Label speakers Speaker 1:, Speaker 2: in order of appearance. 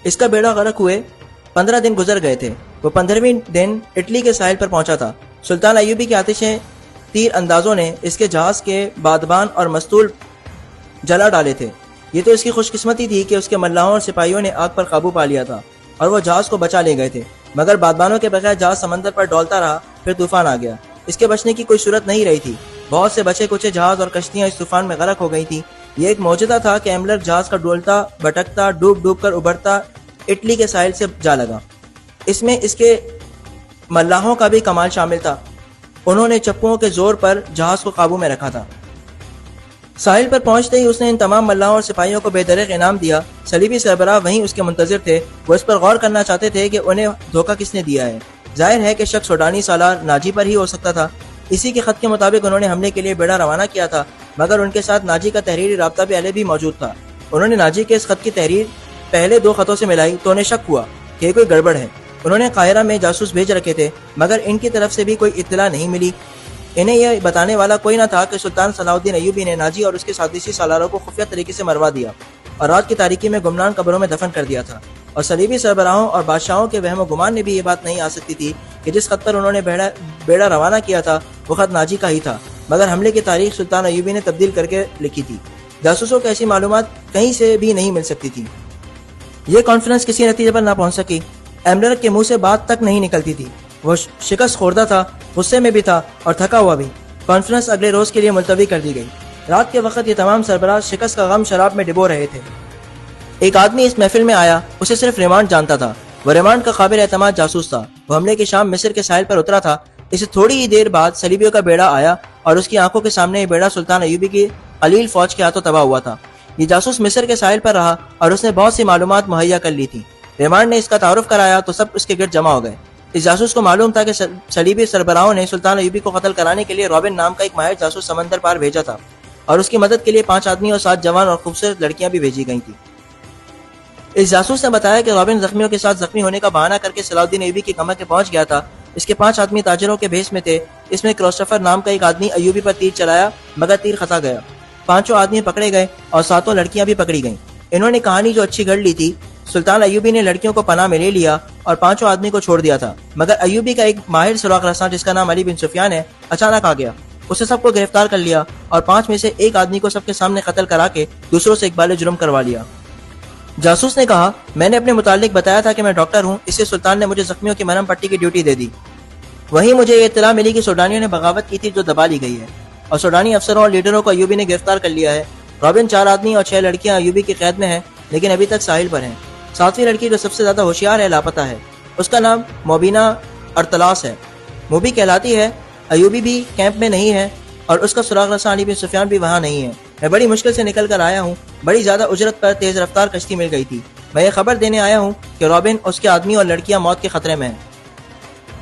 Speaker 1: اس کا بیڑا غرق ہوئے 15 دن گزر گئے تھے۔ وہ 15ویں دن اٹلی کے ساحل پر پہنچا تھا۔ سلطان ایوبی کے آتشیں تیر اندازوں نے اس کے جہاز کے بادبان اور مستول جلا ڈالے تھے۔ یہ تو اس کی خوش قسمتی تھی کہ اس کے ملاحوں اور سپاہیوں نے آگ پر قابو پا لیا تھا اور وہ جہاز کو بچا لے گئے تھے، مگر بادبانوں کے بغیر جہاز سمندر پر ڈولتا رہا۔ پھر طوفان آ گیا۔ اس کے بچنے کی کوئی صورت نہیں رہی تھی۔ بہت سے بچے کچے جہاز اور کشتیاں اس طوفان میں غرق ہو گئی تھیں۔ یہ ایک معجزہ تھا کہ ایملر جہاز کا ڈولتا بھٹکتا ڈوب ڈوب کر ابھرتا اٹلی کے ساحل سے جا لگا۔ اس میں اس کے ملاحوں کا بھی کمال شامل تھا۔ انہوں نے چپوؤں کے زور پر جہاز کو قابو میں رکھا تھا۔ ساحل پر پہنچتے ہی اس نے ان تمام ملاحوں اور سپاہیوں کو بے دریغ انعام دیا۔ صلیبی سربراہ وہیں اس کے منتظر تھے۔ وہ اس پر غور کرنا چاہتے تھے کہ انہیں دھوکہ کس نے دیا ہے۔ ظاہر ہے کہ شک سوڈانی سالار ناجی پر ہی ہو سکتا تھا۔ اسی کے خط کے مطابق انہوں نے حملے کے لیے بیڑا روانہ کیا تھا، مگر ان کے ساتھ ناجی کا تحریری رابطہ بھی پہلے بھی موجود تھا۔ انہوں نے ناجی کے اس خط کی تحریر پہلے 2 خطوں سے ملائی تو انہیں شک ہوا کہ کوئی گڑبڑ ہے۔ انہوں نے قاہرہ میں جاسوس بھیج رکھے تھے، مگر ان کی طرف سے بھی کوئی اطلاع نہیں ملی۔ انہیں یہ بتانے والا کوئی نہ تھا کہ سلطان صلاح الدین ایوبی نے ناجی اور اس کے سازشی سالاروں کو خفیہ طریقے سے مروا دیا اور رات کی تاریکی میں گمنام قبروں میں دفن کر دیا تھا۔ اور صلیبی سربراہوں اور بادشاہوں کے وہم و گمان میں بھی یہ بات نہیں آ سکتی تھی کہ جس خط پر انہوں نے بیڑا روانہ کیا تھا وہ خط ناجی کا ہی تھا، مگر حملے کی تاریخ سلطان ایوبی نے تبدیل کر کے لکھی تھی۔ جاسوسوں کو ایسی معلومات کہیں سے بھی نہیں مل سکتی تھی۔ یہ کانفرنس کسی نتیجے پر نہ پہنچ سکی۔ ایملر کے منہ سے بات تک نہیں نکلتی تھی۔ وہ شکست خوردہ تھا، غصے میں بھی تھا اور تھکا ہوا بھی۔ کانفرنس اگلے روز کے لیے ملتوی کر دی گئی۔ رات کے وقت یہ تمام سربراہ شکست کا غم شراب میں ڈبو رہے تھے۔ ایک آدمی اس محفل میں آیا، اسے صرف ریمانڈ جانتا تھا۔ وہ ریمانڈ کا قابل اعتماد جاسوس تھا۔ وہ حملے کی شام مصر کے ساحل پر اترا تھا۔ اسے تھوڑی ہی دیر بعد صلیبیوں کا بیڑا آیا اور اس کی آنکھوں کے سامنے یہ بیڑا سلطان ایوبی کی قلیل فوج کے ہاتھوں تباہ ہوا تھا۔ یہ جاسوس مصر کے ساحل پر رہا اور اس نے بہت سی معلومات مہیا کر لی تھی۔ ریمانڈ نے اس کا تعارف کرایا تو سب اس کے گرد جمع ہو گئے۔ اس جاسوس کو معلوم تھا کہ صلیبی سربراہوں نے سلطان ایوبی کو قتل کرانے کے لیے رابن نام کا ایک ماہر جاسوس سمندر پار بھیجا تھا اور اس کی مدد کے لیے 5 آدمی اور 7 جوان اور خوبصورت لڑکیاں بھی بھیجی گئی تھیں۔ اس جاسوس نے بتایا کہ رابن زخمیوں کے ساتھ زخمی ہونے کا بہانہ کر کے صلاح الدین ایوبی کی کمر کے پہنچ گیا تھا۔ اس کے 5 آدمی تاجروں کے بھیس میں تھے۔ اس میں کرسٹوفر نام کا ایک آدمی ایوبی پر تیر چلایا، مگر تیر خطا گیا۔ 5 آدمی پکڑے گئے اور 7 لڑکیاں بھی پکڑی گئیں۔ انہوں نے کہانی جو اچھی گھڑ لی تھی۔ سلطان ایوبی نے لڑکیوں کو پناہ میں لے لیا اور 5 آدمی کو چھوڑ دیا تھا، مگر ایوبی کا ایک ماہر سراغ رساں جس کا نام علی بن سفیان ہے اچانک آ گیا۔ اسے سب کو گرفتار کر لیا اور 5 میں سے ایک آدمی کو سب کے سامنے قتل کرا کے دوسروں سے اقبال جرم کروا لیا۔ جاسوس نے کہا، میں نے اپنے متعلق بتایا تھا کہ میں ڈاکٹر ہوں، اس سے سلطان نے مجھے زخمیوں کی مرہم پٹی کی ڈیوٹی دے دی۔ وہیں مجھے یہ اطلاع ملی کہ سوڈانیوں نے بغاوت کی تھی جو دبا لی گئی ہے اور سوڈانی افسروں اور لیڈروں کو ایوبی نے گرفتار کر لیا ہے۔ رابن 4 آدمی اور 6 لڑکیاں ایوبی کی قید میں ہیں، لیکن ابھی تک ساحل پر ہیں۔ 7ویں لڑکی جو سب سے زیادہ ہوشیار ہے لاپتہ ہے۔ اس کا نام موبینہ ارتلاس ہے۔ موبی کہلاتی ہے۔ ایوبی بھی کیمپ میں نہیں ہے اور اس کا سراغ رساں علی بن سفیان بھی وہاں نہیں ہے۔ میں بڑی مشکل سے نکل کر آیا ہوں۔ بڑی زیادہ اجرت پر تیز رفتار کشتی مل گئی تھی۔ میں یہ خبر دینے آیا ہوں کہ رابن، اس کے آدمی اور لڑکیاں موت کے خطرے میں ہیں۔